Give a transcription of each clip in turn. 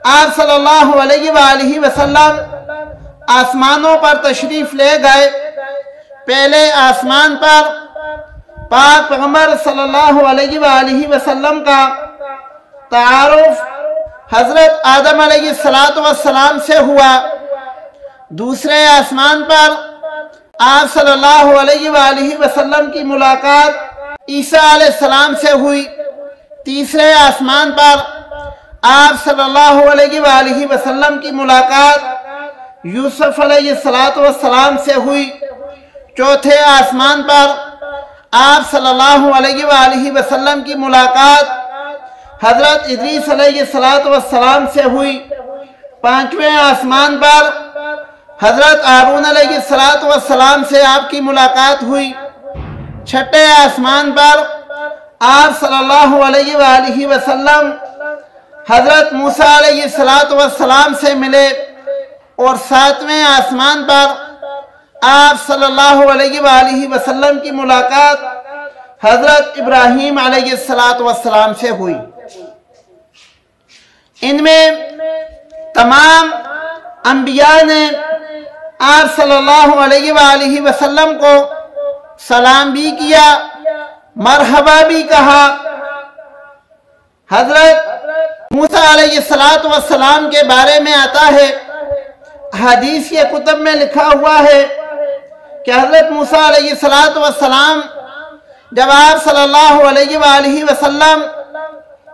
آپ صلی اللہ علیہ وآلہ وسلم آسمانوں پر تشریف لے گئے۔ پہلے آسمان پر پاک پیغمبر صلی اللہ علیہ وآلہ وسلم کا تعارف حضرت آدم علیہ السلام سے ہوا۔ دوسرے آسمان پر آپ صلی اللہ علیہ وآلہ وسلم کی ملاقات عیسیٰ علیہ السلام سے ہوئی۔ تیسرے آسمان پر آپ صلی اللہ علیہ وآلہ وسلم کی ملاقات یوسف علیہ السلام سے ہوئی۔ چوتھے آسمان پر آپ صلی اللہ علیہ وآلہ وسلم کی ملاقات حضرت ادریس علیہ السلام سے ہوئی۔ پانچویں آسمان پر حضرت ہارون علیہ السلام سے آپ کی ملاقات ہوئی۔ چھٹے آسمان پر آپ صلی اللہ علیہ وآلہ وسلم حضرت موسیٰ علیہ السلام سے ملے، اور ساتویں آسمان پر آپ صلی اللہ علیہ وآلہ وسلم کی ملاقات حضرت ابراہیم علیہ السلام سے ہوئی۔ ان میں تمام انبیاء نے آپ صلی اللہ علیہ وآلہ وسلم کو سلام بھی کیا، مرحبا بھی کہا۔ حضرت موسیٰ علیہ السلام کے بارے میں آتا ہے، حدیث کے کتب میں لکھا ہوا ہے کہ حضرت موسیٰ علیہ السلام جب آپ صلی اللہ علیہ وآلہ وسلم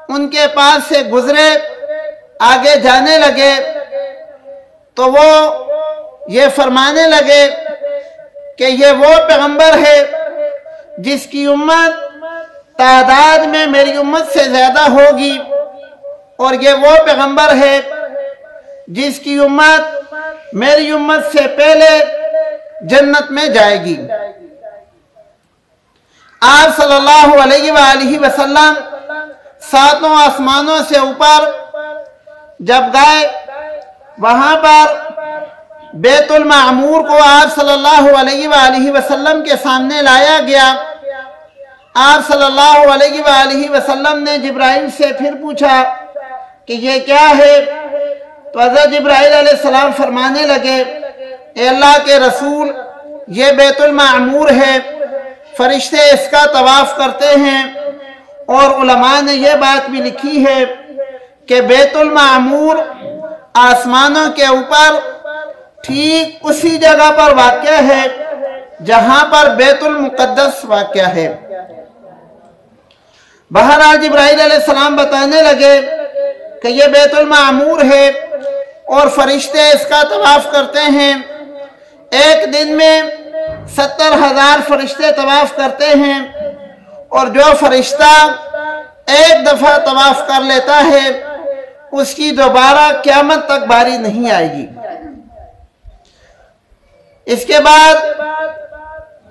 ان کے پاس سے گزرے، آگے جانے لگے، تو وہ یہ فرمانے لگے کہ یہ وہ پیغمبر ہے جس کی امت تعداد میں میری امت سے زیادہ ہوگی، اور یہ وہ پیغمبر ہے جس کی امت میری امت سے پہلے جنت میں جائے گی۔ آپ صلی اللہ علیہ وآلہ وسلم ساتوں آسمانوں سے اوپر جب گئے، وہاں پر بیت المعمور کو آپ صلی اللہ علیہ وآلہ وسلم کے سامنے لایا گیا۔ آپ صلی اللہ علیہ وآلہ وسلم نے جبرائیل سے پھر پوچھا کہ یہ کیا ہے؟ تو حضرت جبرائیل علیہ السلام فرمانے لگے، اے اللہ کے رسول، یہ بیت المعمور ہے، فرشتے اس کا طواف کرتے ہیں، اور علماء نے یہ بات بھی لکھی ہے کہ بیت المعمور آسمانوں کے اوپر ٹھیک اسی جگہ پر واقع ہے جہاں پر بیت المقدس واقع ہے۔ بہرحال جبرائیل علیہ السلام بتانے لگے کہ یہ بیت المعمور ہے اور فرشتے اس کا طواف کرتے ہیں۔ ایک دن میں 70,000 فرشتے طواف کرتے ہیں، اور جو فرشتہ ایک دفعہ طواف کر لیتا ہے اس کی دوبارہ قیامت تک باری نہیں آئے گی۔ اس کے بعد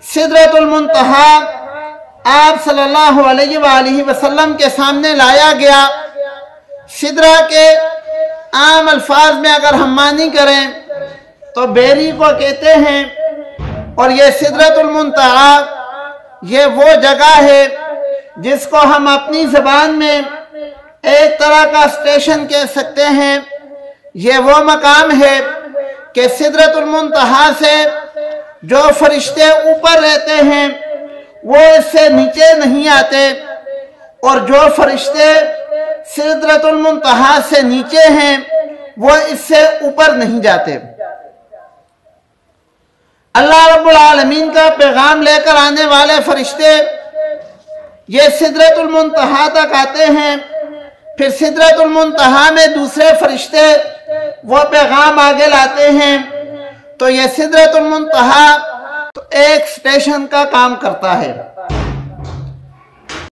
سدرۃ المنتہا آپ صلی اللہ علیہ وآلہ وسلم کے سامنے لایا گیا۔ سدرہ کے عام الفاظ میں اگر ہم معنی کریں تو بیری کو کہتے ہیں، اور یہ سدرۃ المنتہا یہ وہ جگہ ہے جس کو ہم اپنی زبان میں ایک طرح کا اسٹیشن کہہ سکتے ہیں۔ یہ وہ مقام ہے کہ سدرۃ المنتہا سے جو فرشتے اوپر رہتے ہیں وہ اس سے نیچے نہیں آتے، اور جو فرشتے سدرۃ المنتہا سے نیچے ہیں وہ اس سے اوپر نہیں جاتے۔ اللہ رب العالمین کا پیغام لے کر آنے والے فرشتے یہ سدرۃ المنتہا تک آتے ہیں، پھر سدرۃ المنتہا میں دوسرے فرشتے وہ پیغام آگے لاتے ہیں، تو یہ سدرۃ المنتہا ایک اسٹیشن کا کام کرتا ہے۔